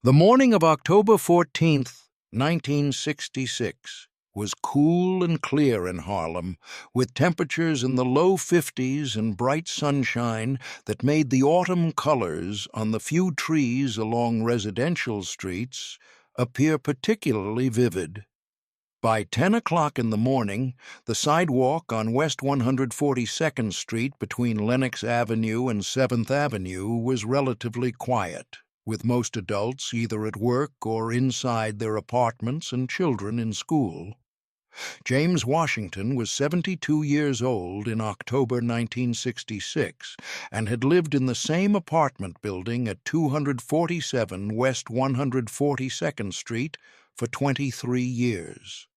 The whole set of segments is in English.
The morning of October 14th, 1966, was cool and clear in Harlem, with temperatures in the low 50s and bright sunshine that made the autumn colors on the few trees along residential streets appear particularly vivid. By 10 o'clock in the morning, the sidewalk on West 142nd Street between Lenox Avenue and 7th Avenue was relatively quiet, with most adults either at work or inside their apartments and children in school. James Washington was 72 years old in October 1966 and had lived in the same apartment building at 247 West 142nd Street for 23 years.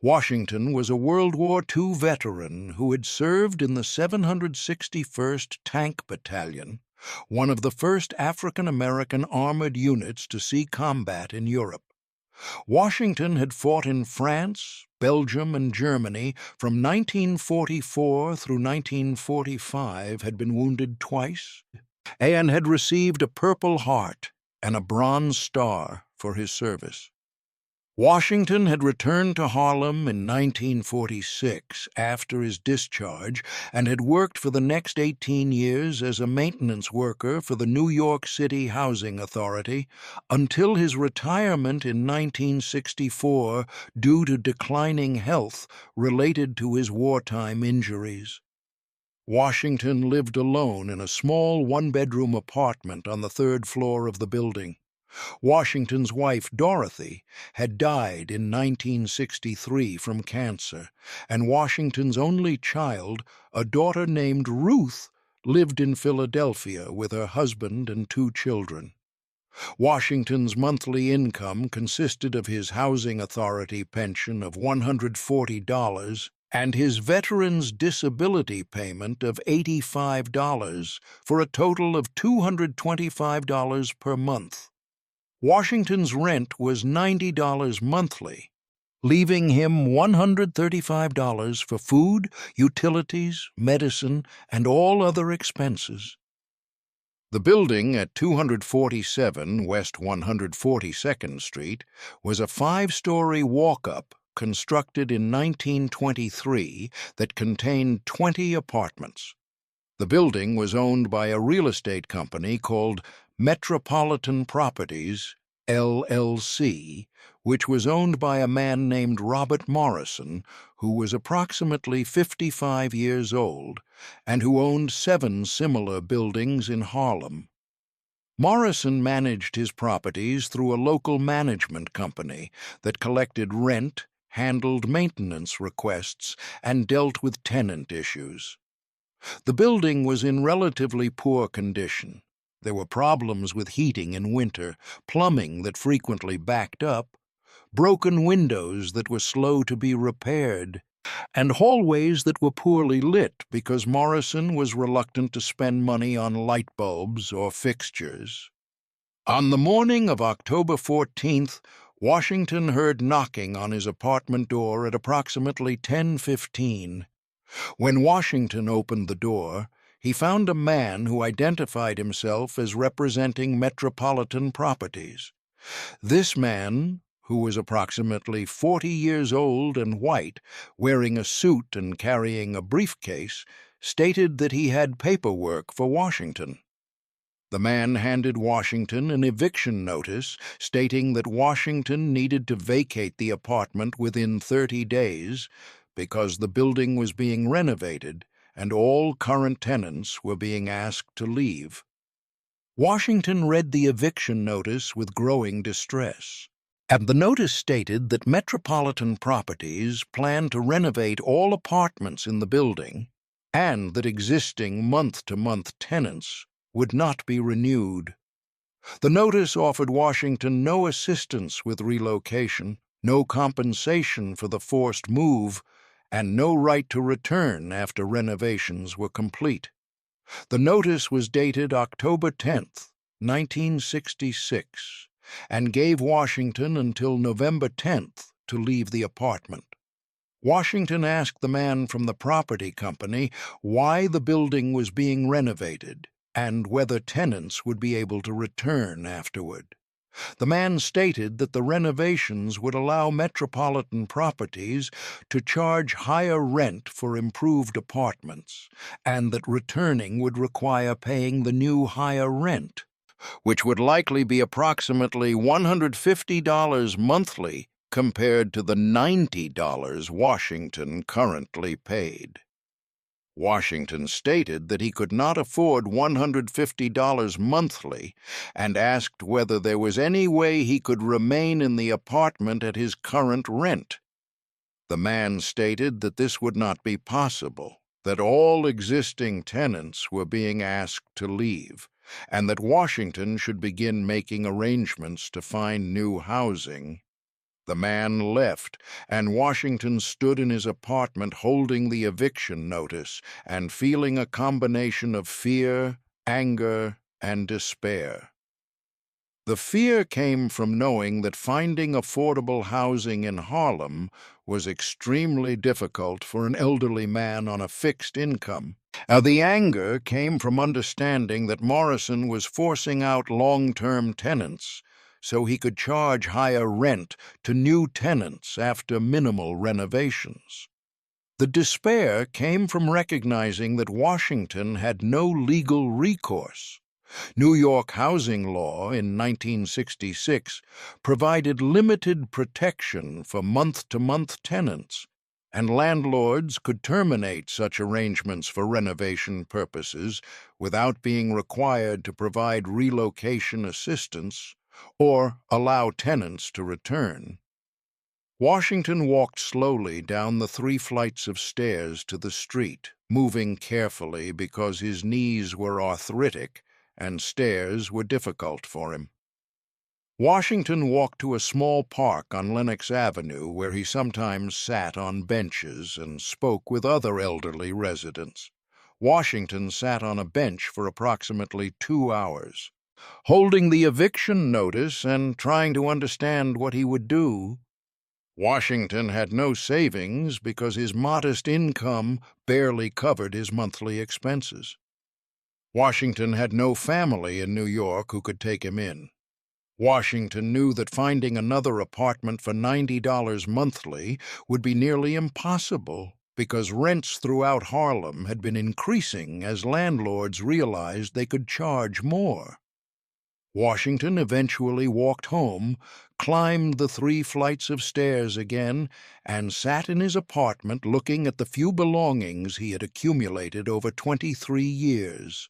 Washington was a World War II veteran who had served in the 761st Tank Battalion, one of the first African-American armored units to see combat in Europe. Washington had fought in France, Belgium, and Germany from 1944 through 1945, had been wounded twice, and had received a Purple Heart and a Bronze Star for his service. Washington had returned to Harlem in 1946 after his discharge and had worked for the next 18 years as a maintenance worker for the New York City Housing Authority until his retirement in 1964 due to declining health related to his wartime injuries. Washington lived alone in a small one-bedroom apartment on the third floor of the building. Washington's wife, Dorothy, had died in 1963 from cancer, and Washington's only child, a daughter named Ruth, lived in Philadelphia with her husband and 2 children. Washington's monthly income consisted of his housing authority pension of $140 and his veteran's disability payment of $85, for a total of $225 per month. Washington's rent was $90 monthly, leaving him $135 for food, utilities, medicine, and all other expenses. The building at 247 West 142nd Street was a 5-story walk-up constructed in 1923 that contained 20 apartments. The building was owned by a real estate company called Metropolitan Properties, LLC, which was owned by a man named Robert Morrison, who was approximately 55 years old, and who owned 7 similar buildings in Harlem. Morrison managed his properties through a local management company that collected rent, handled maintenance requests, and dealt with tenant issues. The building was in relatively poor condition. There were problems with heating in winter, plumbing that frequently backed up, broken windows that were slow to be repaired, and hallways that were poorly lit because Morrison was reluctant to spend money on light bulbs or fixtures. On the morning of October 14th, Washington heard knocking on his apartment door at approximately 10:15. When Washington opened the door, he found a man who identified himself as representing Metropolitan Properties. This man, who was approximately 40 years old and white, wearing a suit and carrying a briefcase, stated that he had paperwork for Washington. The man handed Washington an eviction notice stating that Washington needed to vacate the apartment within 30 days because the building was being renovated and all current tenants were being asked to leave. Washington read the eviction notice with growing distress, and the notice stated that Metropolitan Properties planned to renovate all apartments in the building and that existing month-to-month tenants would not be renewed. The notice offered Washington no assistance with relocation, no compensation for the forced move, and no right to return after renovations were complete. The notice was dated October 10th, 1966, and gave Washington until November 10th to leave the apartment. Washington asked the man from the property company why the building was being renovated and whether tenants would be able to return afterward. The man stated that the renovations would allow metropolitan properties to charge higher rent for improved apartments, and that returning would require paying the new higher rent, which would likely be approximately $150 monthly compared to the $90 Washington currently paid. Washington stated that he could not afford $150 monthly and asked whether there was any way he could remain in the apartment at his current rent. The man stated that this would not be possible, that all existing tenants were being asked to leave, and that Washington should begin making arrangements to find new housing. The man left, and Washington stood in his apartment holding the eviction notice and feeling a combination of fear, anger, and despair. The fear came from knowing that finding affordable housing in Harlem was extremely difficult for an elderly man on a fixed income. The anger came from understanding that Morrison was forcing out long-term tenants so he could charge higher rent to new tenants after minimal renovations. The despair came from recognizing that Washington had no legal recourse. New York housing law in 1966 provided limited protection for month-to-month tenants, and landlords could terminate such arrangements for renovation purposes without being required to provide relocation assistance or allow tenants to return. Washington walked slowly down the 3 flights of stairs to the street, moving carefully because his knees were arthritic and stairs were difficult for him. Washington walked to a small park on Lenox Avenue where he sometimes sat on benches and spoke with other elderly residents. Washington sat on a bench for approximately 2 hours, holding the eviction notice and trying to understand what he would do. Washington had no savings because his modest income barely covered his monthly expenses. Washington had no family in New York who could take him in. Washington knew that finding another apartment for $90 monthly would be nearly impossible because rents throughout Harlem had been increasing as landlords realized they could charge more. Washington eventually walked home, climbed the 3 flights of stairs again, and sat in his apartment looking at the few belongings he had accumulated over 23 years.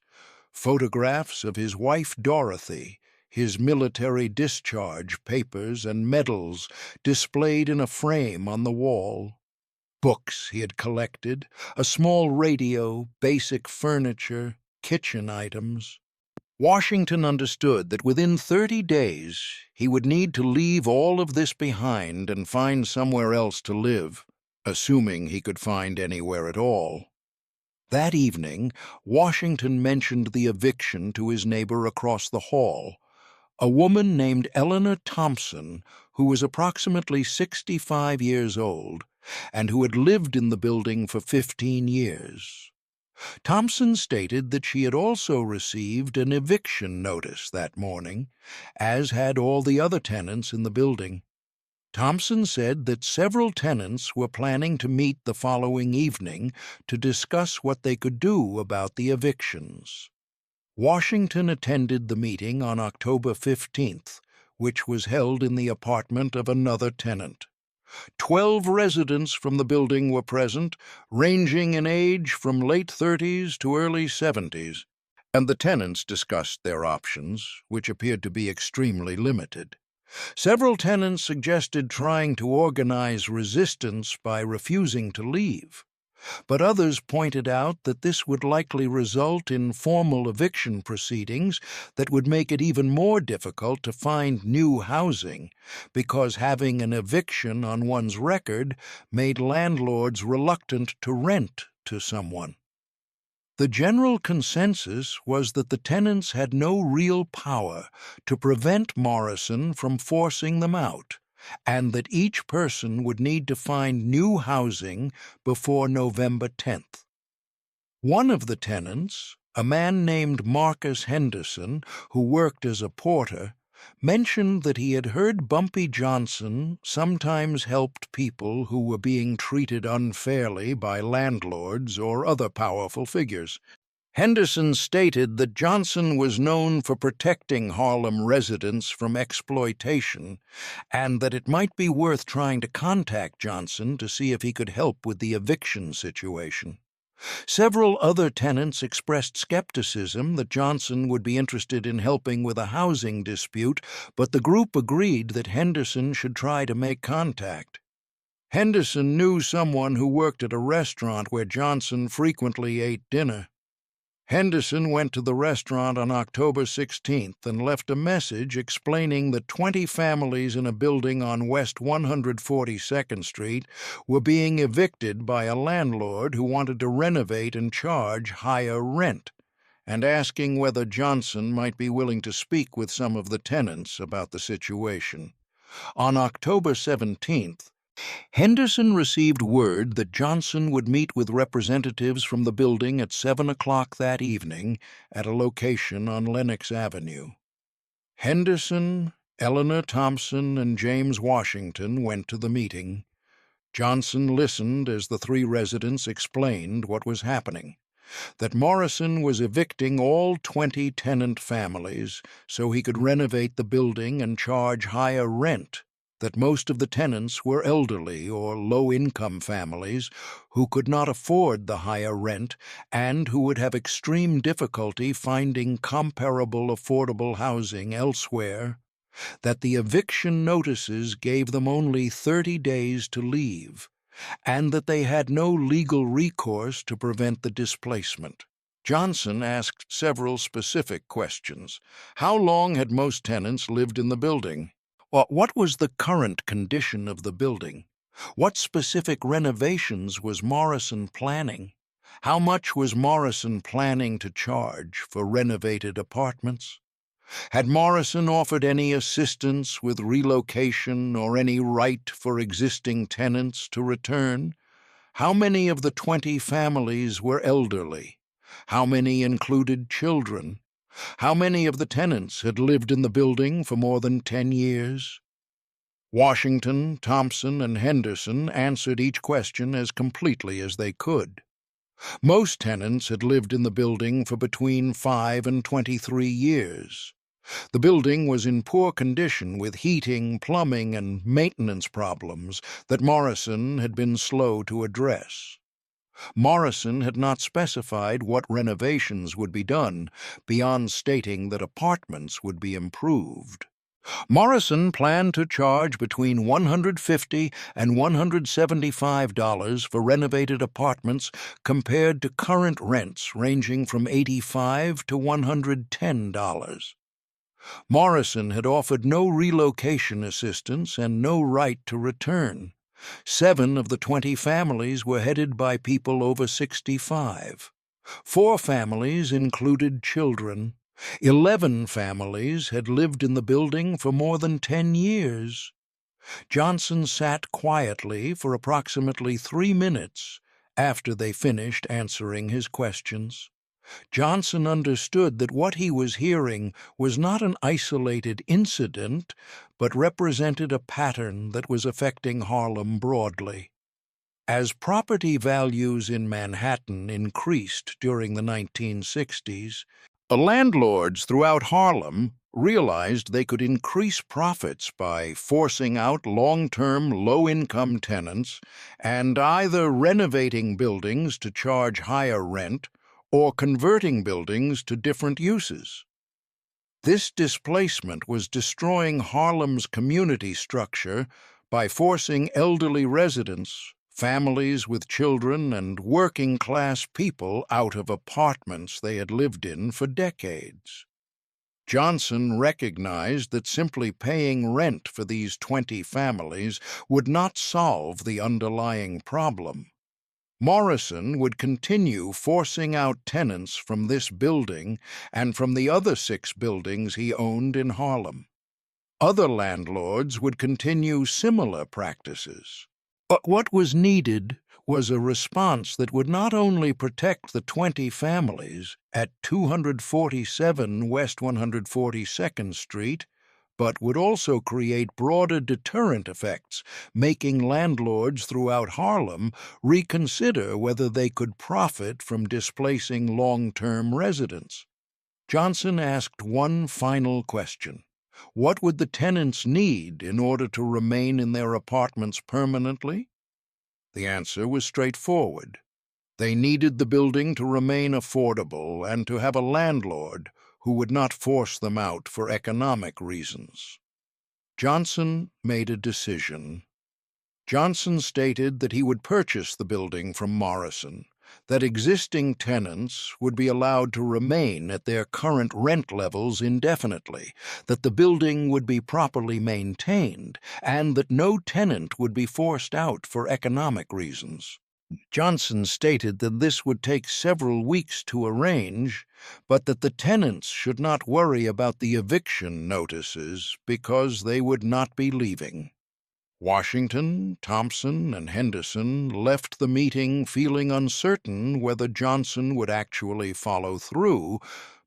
Photographs of his wife Dorothy, his military discharge papers and medals displayed in a frame on the wall, books he had collected, a small radio, basic furniture, kitchen items. Washington understood that within 30 days he would need to leave all of this behind and find somewhere else to live, assuming he could find anywhere at all. That evening, Washington mentioned the eviction to his neighbor across the hall, a woman named Eleanor Thompson, who was approximately 65 years old and who had lived in the building for 15 years. Thompson stated that she had also received an eviction notice that morning, as had all the other tenants in the building. Thompson said that several tenants were planning to meet the following evening to discuss what they could do about the evictions. Washington attended the meeting on October 15th, which was held in the apartment of another tenant. 12 residents from the building were present, ranging in age from late 30s to early 70s, and the tenants discussed their options, which appeared to be extremely limited. Several tenants suggested trying to organize resistance by refusing to leave, but others pointed out that this would likely result in formal eviction proceedings that would make it even more difficult to find new housing, because having an eviction on one's record made landlords reluctant to rent to someone. The general consensus was that the tenants had no real power to prevent Morrison from forcing them out, and that each person would need to find new housing before November 10th. One of the tenants, a man named Marcus Henderson, who worked as a porter, mentioned that he had heard Bumpy Johnson sometimes helped people who were being treated unfairly by landlords or other powerful figures. Henderson stated that Johnson was known for protecting Harlem residents from exploitation and that it might be worth trying to contact Johnson to see if he could help with the eviction situation. Several other tenants expressed skepticism that Johnson would be interested in helping with a housing dispute, but the group agreed that Henderson should try to make contact. Henderson knew someone who worked at a restaurant where Johnson frequently ate dinner. Henderson went to the restaurant on October 16th and left a message explaining that 20 families in a building on West 142nd Street were being evicted by a landlord who wanted to renovate and charge higher rent, and asking whether Johnson might be willing to speak with some of the tenants about the situation. On October 17th, Henderson received word that Johnson would meet with representatives from the building at 7 o'clock that evening at a location on Lenox Avenue. Henderson, Eleanor Thompson, and James Washington went to the meeting. Johnson listened as the three residents explained what was happening, that Morrison was evicting all 20 tenant families so he could renovate the building and charge higher rent, that most of the tenants were elderly or low-income families who could not afford the higher rent and who would have extreme difficulty finding comparable affordable housing elsewhere, that the eviction notices gave them only 30 days to leave, and that they had no legal recourse to prevent the displacement. Johnson asked several specific questions. How long had most tenants lived in the building? What was the current condition of the building? What specific renovations was Morrison planning? How much was Morrison planning to charge for renovated apartments? Had Morrison offered any assistance with relocation or any right for existing tenants to return? How many of the 20 families were elderly? How many included children? How many of the tenants had lived in the building for more than 10 years? Washington, Thompson, and Henderson answered each question as completely as they could. Most tenants had lived in the building for between 5 and 23 years. The building was in poor condition with heating, plumbing, and maintenance problems that Morrison had been slow to address. Morrison had not specified what renovations would be done, beyond stating that apartments would be improved. Morrison planned to charge between $150 and $175 for renovated apartments compared to current rents ranging from $85 to $110. Morrison had offered no relocation assistance and no right to return. 7 of the 20 families were headed by people over 65. 4 families included children. 11 families had lived in the building for more than 10 years. Johnson sat quietly for approximately 3 minutes after they finished answering his questions. Johnson understood that what he was hearing was not an isolated incident, but represented a pattern that was affecting Harlem broadly. As property values in Manhattan increased during the 1960s, the landlords throughout Harlem realized they could increase profits by forcing out long-term, low-income tenants and either renovating buildings to charge higher rent or converting buildings to different uses. This displacement was destroying Harlem's community structure by forcing elderly residents, families with children, and working-class people out of apartments they had lived in for decades. Johnson recognized that simply paying rent for these 20 families would not solve the underlying problem. Morrison would continue forcing out tenants from this building and from the other 6 buildings he owned in Harlem. Other landlords would continue similar practices. But what was needed was a response that would not only protect the 20 families at 247 West 142nd Street, but would also create broader deterrent effects, making landlords throughout Harlem reconsider whether they could profit from displacing long-term residents. Johnson asked one final question. What would the tenants need in order to remain in their apartments permanently? The answer was straightforward. They needed the building to remain affordable and to have a landlord who would not force them out for economic reasons. Johnson made a decision. Johnson stated that he would purchase the building from Morrison, that existing tenants would be allowed to remain at their current rent levels indefinitely, that the building would be properly maintained, and that no tenant would be forced out for economic reasons. Johnson stated that this would take several weeks to arrange, but that the tenants should not worry about the eviction notices because they would not be leaving. Washington, Thompson, and Henderson left the meeting feeling uncertain whether Johnson would actually follow through,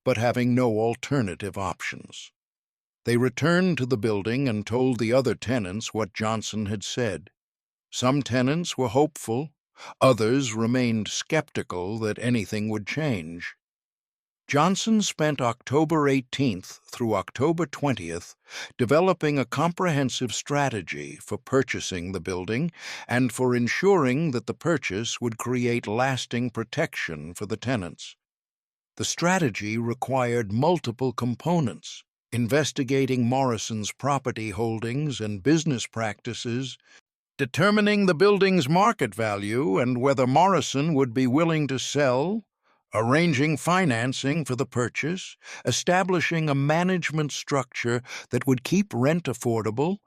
but having no alternative options. They returned to the building and told the other tenants what Johnson had said. Some tenants were hopeful, others remained skeptical that anything would change. Johnson spent October 18th through October 20th developing a comprehensive strategy for purchasing the building and for ensuring that the purchase would create lasting protection for the tenants. The strategy required multiple components: investigating Morrison's property holdings and business practices, determining the building's market value and whether Morrison would be willing to sell, arranging financing for the purchase, establishing a management structure that would keep rent affordable,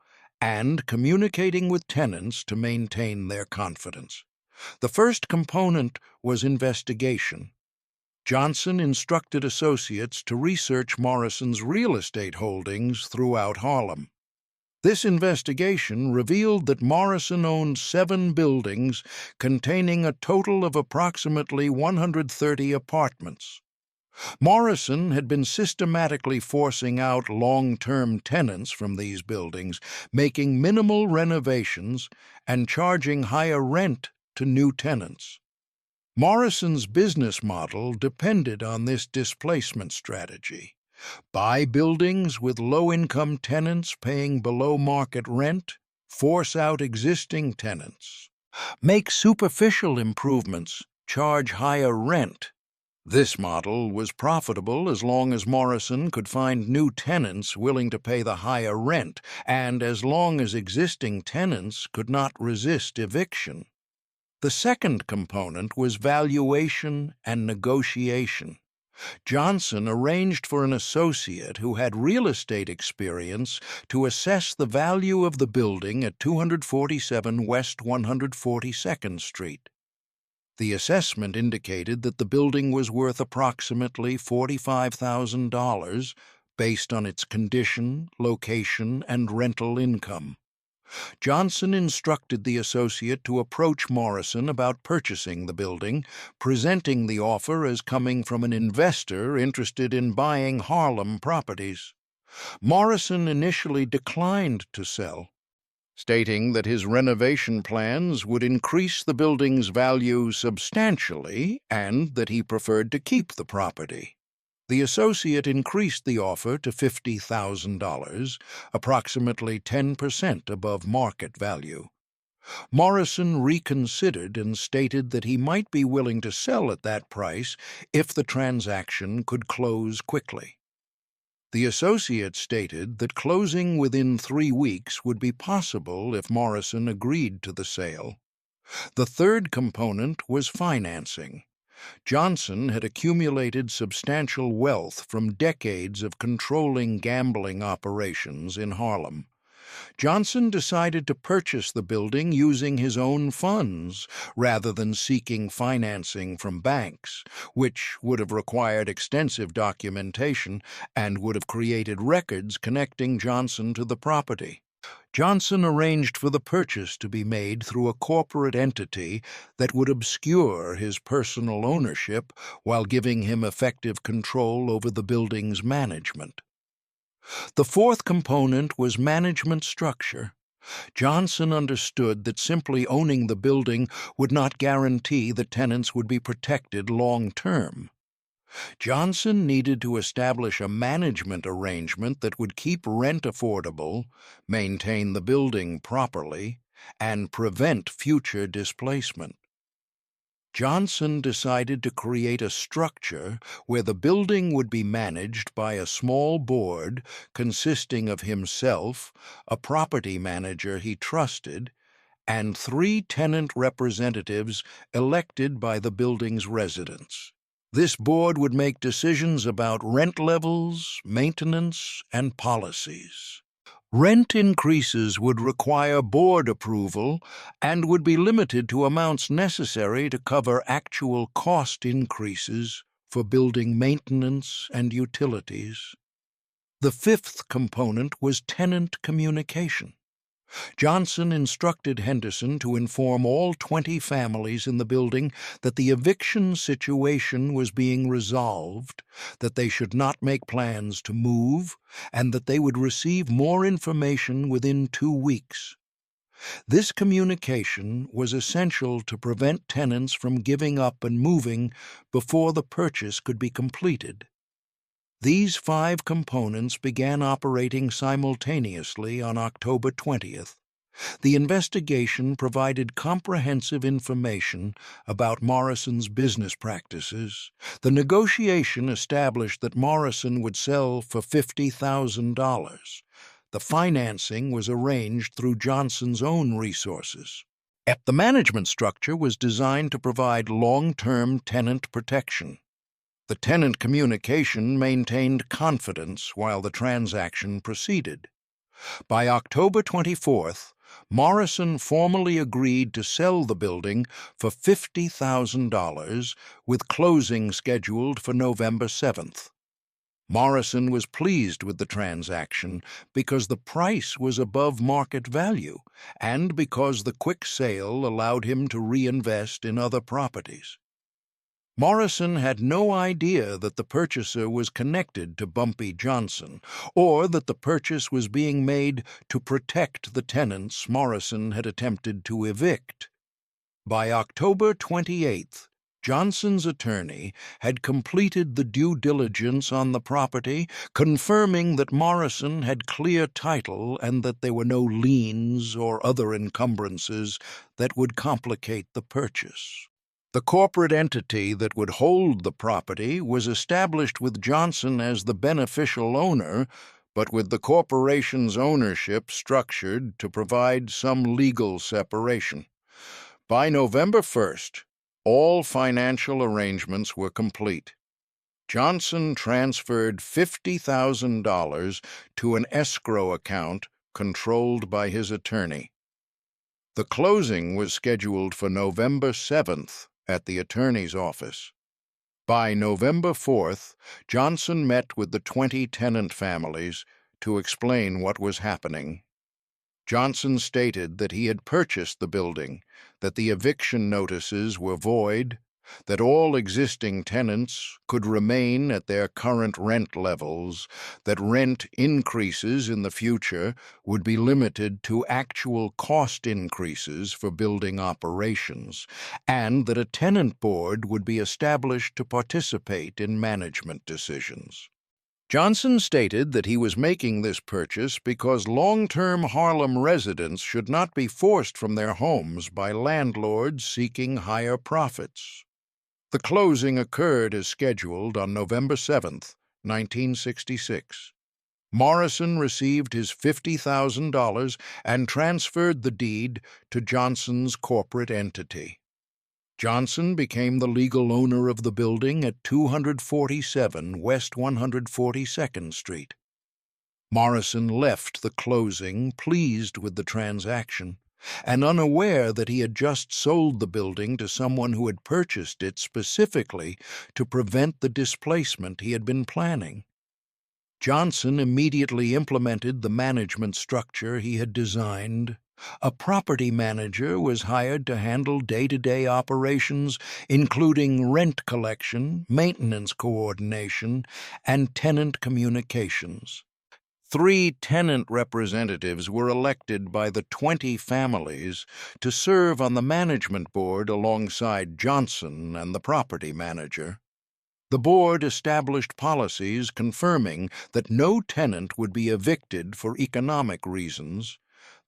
and communicating with tenants to maintain their confidence. The first component was investigation. Johnson instructed associates to research Morrison's real estate holdings throughout Harlem. This investigation revealed that Morrison owned 7 buildings containing a total of approximately 130 apartments. Morrison had been systematically forcing out long-term tenants from these buildings, making minimal renovations and charging higher rent to new tenants. Morrison's business model depended on this displacement strategy. Buy buildings with low-income tenants paying below-market rent, force out existing tenants. Make superficial improvements, charge higher rent. This model was profitable as long as Morrison could find new tenants willing to pay the higher rent, and as long as existing tenants could not resist eviction. The second component was valuation and negotiation. Johnson arranged for an associate who had real estate experience to assess the value of the building at 247 West 142nd Street. The assessment indicated that the building was worth approximately $45,000 based on its condition, location, and rental income. Johnson instructed the associate to approach Morrison about purchasing the building, presenting the offer as coming from an investor interested in buying Harlem properties. Morrison initially declined to sell, stating that his renovation plans would increase the building's value substantially and that he preferred to keep the property. The associate increased the offer to $50,000, approximately 10% above market value. Morrison reconsidered and stated that he might be willing to sell at that price if the transaction could close quickly. The associate stated that closing within 3 weeks would be possible if Morrison agreed to the sale. The third component was financing. Johnson had accumulated substantial wealth from decades of controlling gambling operations in Harlem. Johnson decided to purchase the building using his own funds rather than seeking financing from banks, which would have required extensive documentation and would have created records connecting Johnson to the property. Johnson arranged for the purchase to be made through a corporate entity that would obscure his personal ownership while giving him effective control over the building's management. The fourth component was management structure. Johnson understood that simply owning the building would not guarantee the tenants would be protected long-term. Johnson needed to establish a management arrangement that would keep rent affordable, maintain the building properly, and prevent future displacement. Johnson decided to create a structure where the building would be managed by a small board consisting of himself, a property manager he trusted, and 3 tenant representatives elected by the building's residents. This board would make decisions about rent levels, maintenance, and policies. Rent increases would require board approval and would be limited to amounts necessary to cover actual cost increases for building maintenance and utilities. The fifth component was tenant communication. Johnson instructed Henderson to inform all 20 families in the building that the eviction situation was being resolved, that they should not make plans to move, and that they would receive more information within 2 weeks. This communication was essential to prevent tenants from giving up and moving before the purchase could be completed. These 5 components began operating simultaneously on October 20th. The investigation provided comprehensive information about Morrison's business practices. The negotiation established that Morrison would sell for $50,000. The financing was arranged through Johnson's own resources. The management structure was designed to provide long-term tenant protection. The tenant communication maintained confidence while the transaction proceeded. By October 24th, Morrison formally agreed to sell the building for $50,000, with closing scheduled for November 7th. Morrison was pleased with the transaction because the price was above market value and because the quick sale allowed him to reinvest in other properties. Morrison had no idea that the purchaser was connected to Bumpy Johnson, or that the purchase was being made to protect the tenants Morrison had attempted to evict. By October 28th, Johnson's attorney had completed the due diligence on the property, confirming that Morrison had clear title and that there were no liens or other encumbrances that would complicate the purchase. The corporate entity that would hold the property was established with Johnson as the beneficial owner, but with the corporation's ownership structured to provide some legal separation. By November 1st, all financial arrangements were complete. Johnson transferred $50,000 to an escrow account controlled by his attorney. The closing was scheduled for November 7th at the attorney's office. By November 4th, Johnson met with the 20 tenant families to explain what was happening. Johnson stated that he had purchased the building, that the eviction notices were void, that all existing tenants could remain at their current rent levels, that rent increases in the future would be limited to actual cost increases for building operations, and that a tenant board would be established to participate in management decisions. Johnson stated that he was making this purchase because long-term Harlem residents should not be forced from their homes by landlords seeking higher profits. The closing occurred as scheduled on November 7th, 1966. Morrison received his $50,000 and transferred the deed to Johnson's corporate entity. Johnson became the legal owner of the building at 247 West 142nd Street. Morrison left the closing pleased with the transaction and unaware that he had just sold the building to someone who had purchased it specifically to prevent the displacement he had been planning. Johnson immediately implemented the management structure he had designed. A property manager was hired to handle day-to-day operations, including rent collection, maintenance coordination, and tenant communications. 3 tenant representatives were elected by the 20 families to serve on the management board alongside Johnson and the property manager. The board established policies confirming that no tenant would be evicted for economic reasons,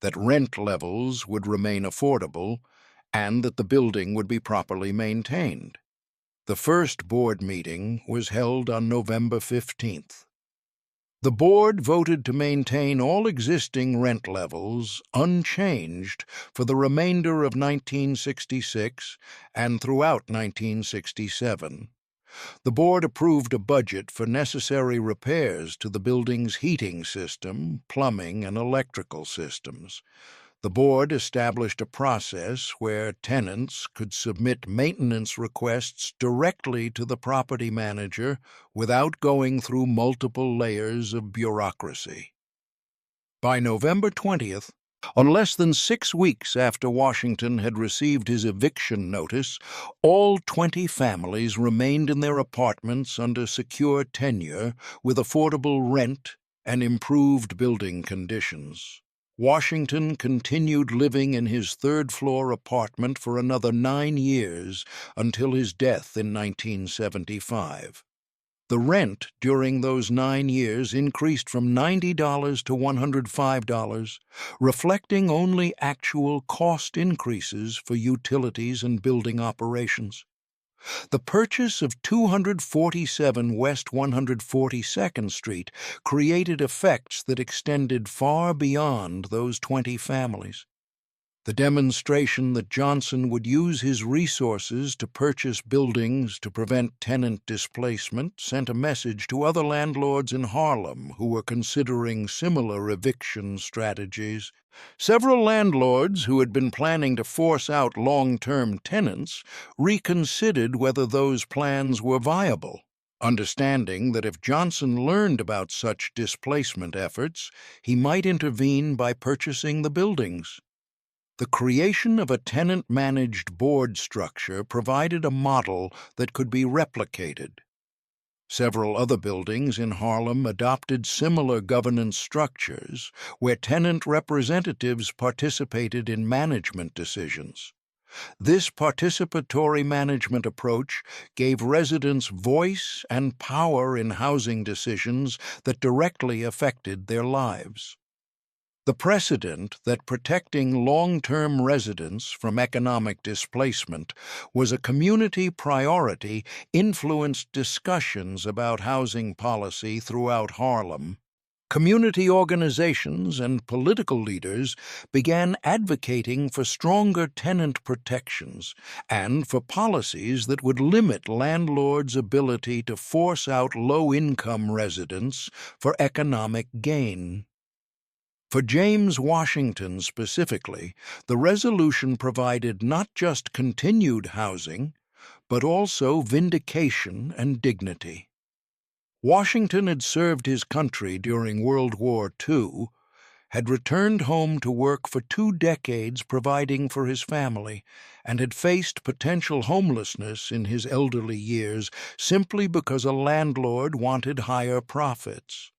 that rent levels would remain affordable, and that the building would be properly maintained. The first board meeting was held on November 15th. The board voted to maintain all existing rent levels unchanged for the remainder of 1966 and throughout 1967. The board approved a budget for necessary repairs to the building's heating system, plumbing, and electrical systems. The board established a process where tenants could submit maintenance requests directly to the property manager without going through multiple layers of bureaucracy. By November 20th, less than 6 weeks after Washington had received his eviction notice, all 20 families remained in their apartments under secure tenure with affordable rent and improved building conditions. Washington continued living in his third-floor apartment for another 9 years until his death in 1975. The rent during those 9 years increased from $90 to $105, reflecting only actual cost increases for utilities and building operations. The purchase of 247 West 142nd Street created effects that extended far beyond those 20 families. The demonstration that Johnson would use his resources to purchase buildings to prevent tenant displacement sent a message to other landlords in Harlem who were considering similar eviction strategies. Several landlords who had been planning to force out long-term tenants reconsidered whether those plans were viable, understanding that if Johnson learned about such displacement efforts, he might intervene by purchasing the buildings. The creation of a tenant-managed board structure provided a model that could be replicated. Several other buildings in Harlem adopted similar governance structures where tenant representatives participated in management decisions. This participatory management approach gave residents voice and power in housing decisions that directly affected their lives. The precedent that protecting long-term residents from economic displacement was a community priority influenced discussions about housing policy throughout Harlem. Community organizations and political leaders began advocating for stronger tenant protections and for policies that would limit landlords' ability to force out low-income residents for economic gain. For James Washington specifically, the resolution provided not just continued housing, but also vindication and dignity. Washington had served his country during World War II, had returned home to work for 2 decades providing for his family, and had faced potential homelessness in his elderly years simply because a landlord wanted higher profits.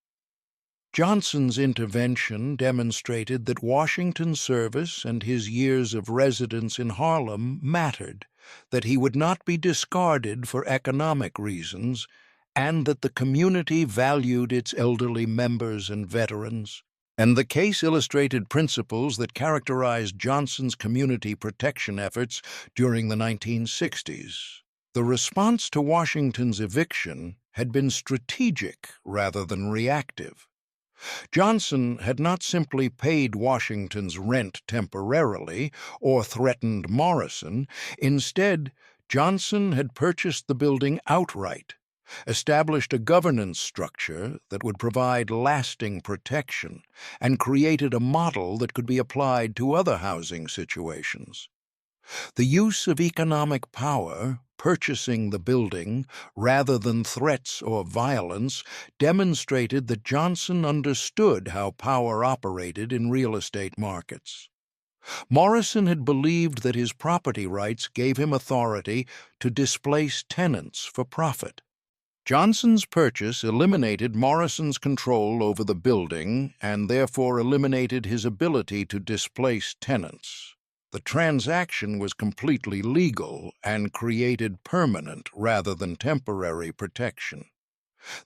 Johnson's intervention demonstrated that Washington's service and his years of residence in Harlem mattered, that he would not be discarded for economic reasons, and that the community valued its elderly members and veterans. And the case illustrated principles that characterized Johnson's community protection efforts during the 1960s. The response to Washington's eviction had been strategic rather than reactive. Johnson had not simply paid Washington's rent temporarily or threatened Morrison. Instead, Johnson had purchased the building outright, established a governance structure that would provide lasting protection, and created a model that could be applied to other housing situations. The use of economic power, purchasing the building, rather than threats or violence, demonstrated that Johnson understood how power operated in real estate markets. Morrison had believed that his property rights gave him authority to displace tenants for profit. Johnson's purchase eliminated Morrison's control over the building and therefore eliminated his ability to displace tenants. The transaction was completely legal and created permanent rather than temporary protection.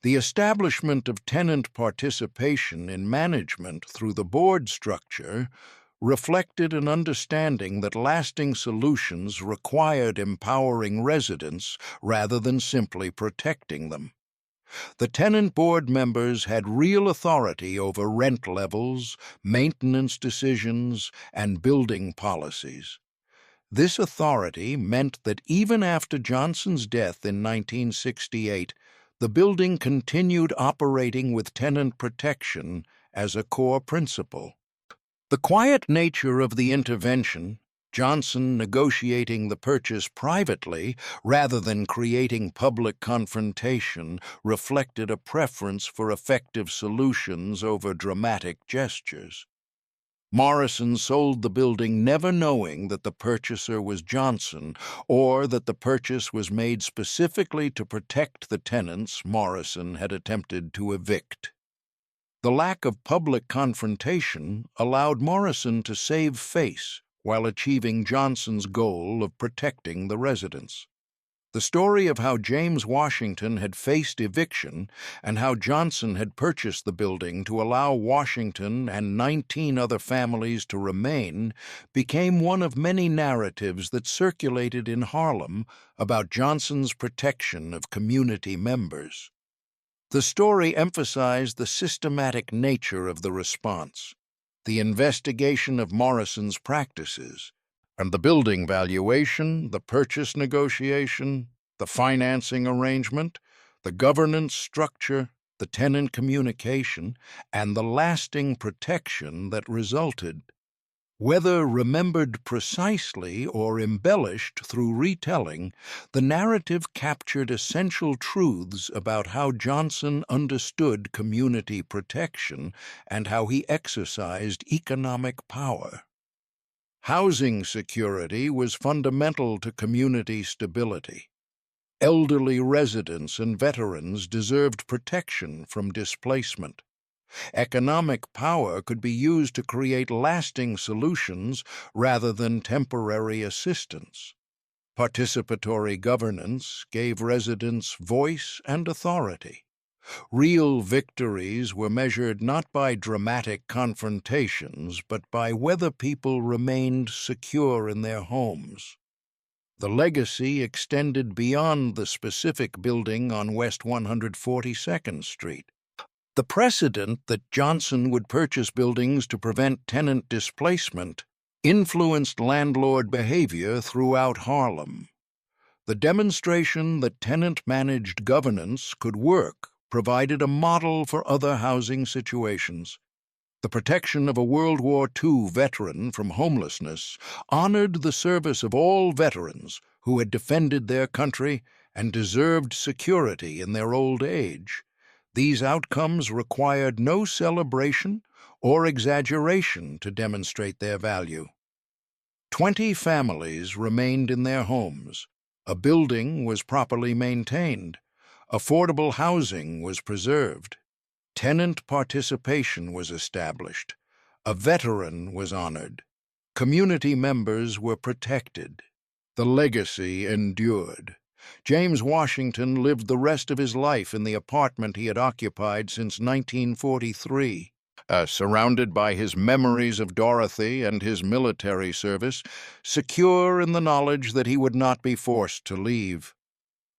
The establishment of tenant participation in management through the board structure reflected an understanding that lasting solutions required empowering residents rather than simply protecting them. The tenant board members had real authority over rent levels, maintenance decisions, and building policies. This authority meant that even after Johnson's death in 1968, the building continued operating with tenant protection as a core principle. The quiet nature of the intervention, Johnson negotiating the purchase privately rather than creating public confrontation, reflected a preference for effective solutions over dramatic gestures. Morrison sold the building never knowing that the purchaser was Johnson or that the purchase was made specifically to protect the tenants Morrison had attempted to evict. The lack of public confrontation allowed Morrison to save face while achieving Johnson's goal of protecting the residents. The story of how James Washington had faced eviction and how Johnson had purchased the building to allow Washington and 19 other families to remain became one of many narratives that circulated in Harlem about Johnson's protection of community members. The story emphasized the systematic nature of the response, the investigation of Morrison's practices, and the building valuation, the purchase negotiation, the financing arrangement, the governance structure, the tenant communication, and the lasting protection that resulted. Whether remembered precisely or embellished through retelling, the narrative captured essential truths about how Johnson understood community protection and how he exercised economic power. Housing security was fundamental to community stability. Elderly residents and veterans deserved protection from displacement. Economic power could be used to create lasting solutions rather than temporary assistance. Participatory governance gave residents voice and authority. Real victories were measured not by dramatic confrontations, but by whether people remained secure in their homes. The legacy extended beyond the specific building on West 142nd Street. The precedent that Johnson would purchase buildings to prevent tenant displacement influenced landlord behavior throughout Harlem. The demonstration that tenant-managed governance could work provided a model for other housing situations. The protection of a World War II veteran from homelessness honored the service of all veterans who had defended their country and deserved security in their old age. These outcomes required no celebration or exaggeration to demonstrate their value. 20 families remained in their homes. A building was properly maintained. Affordable housing was preserved. Tenant participation was established. A veteran was honored. Community members were protected. The legacy endured. James Washington lived the rest of his life in the apartment he had occupied since 1943. Surrounded by his memories of Dorothy and his military service, secure in the knowledge that he would not be forced to leave.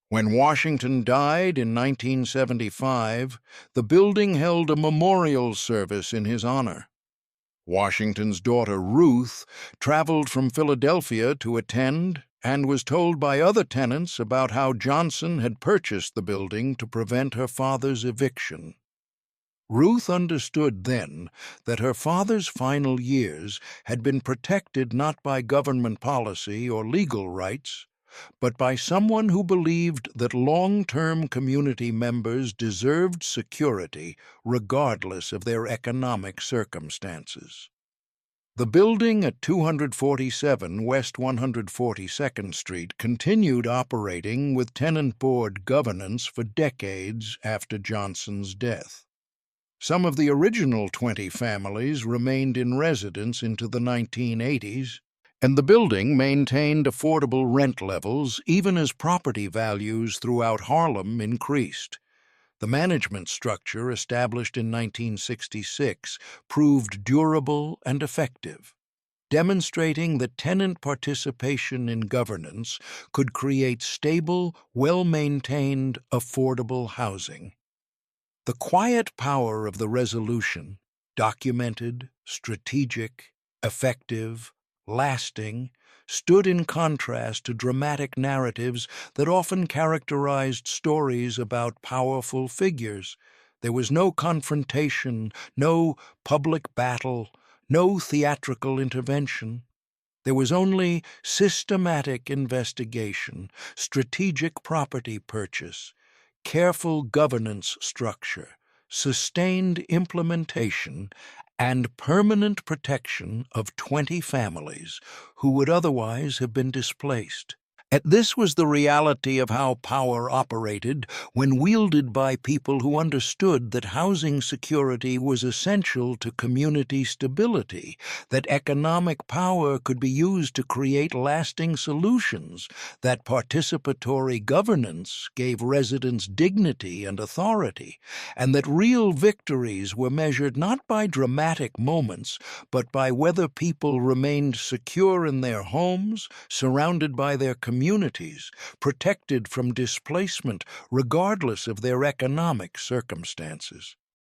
When Washington died in 1975, the building held a memorial service in his honor. Washington's daughter Ruth traveled from Philadelphia to attend and was told by other tenants about how Johnson had purchased the building to prevent her father's eviction. Ruth understood then that her father's final years had been protected not by government policy or legal rights, but by someone who believed that long-term community members deserved security regardless of their economic circumstances. The building at 247 West 142nd Street continued operating with tenant board governance for decades after Johnson's death. Some of the original 20 families remained in residence into the 1980s, and the building maintained affordable rent levels even as property values throughout Harlem increased. The management structure established in 1966 proved durable and effective, demonstrating that tenant participation in governance could create stable, well-maintained, affordable housing. The quiet power of the resolution, documented, strategic, effective, lasting, stood in contrast to dramatic narratives that often characterized stories about powerful figures. There was no confrontation, no public battle, no theatrical intervention. There was only systematic investigation, strategic property purchase, careful governance structure, sustained implementation, and permanent protection of 20 families who would otherwise have been displaced. And this was the reality of how power operated when wielded by people who understood that housing security was essential to community stability, that economic power could be used to create lasting solutions, that participatory governance gave residents dignity and authority, and that real victories were measured not by dramatic moments, but by whether people remained secure in their homes, surrounded by their communities, protected from displacement regardless of their economic circumstances.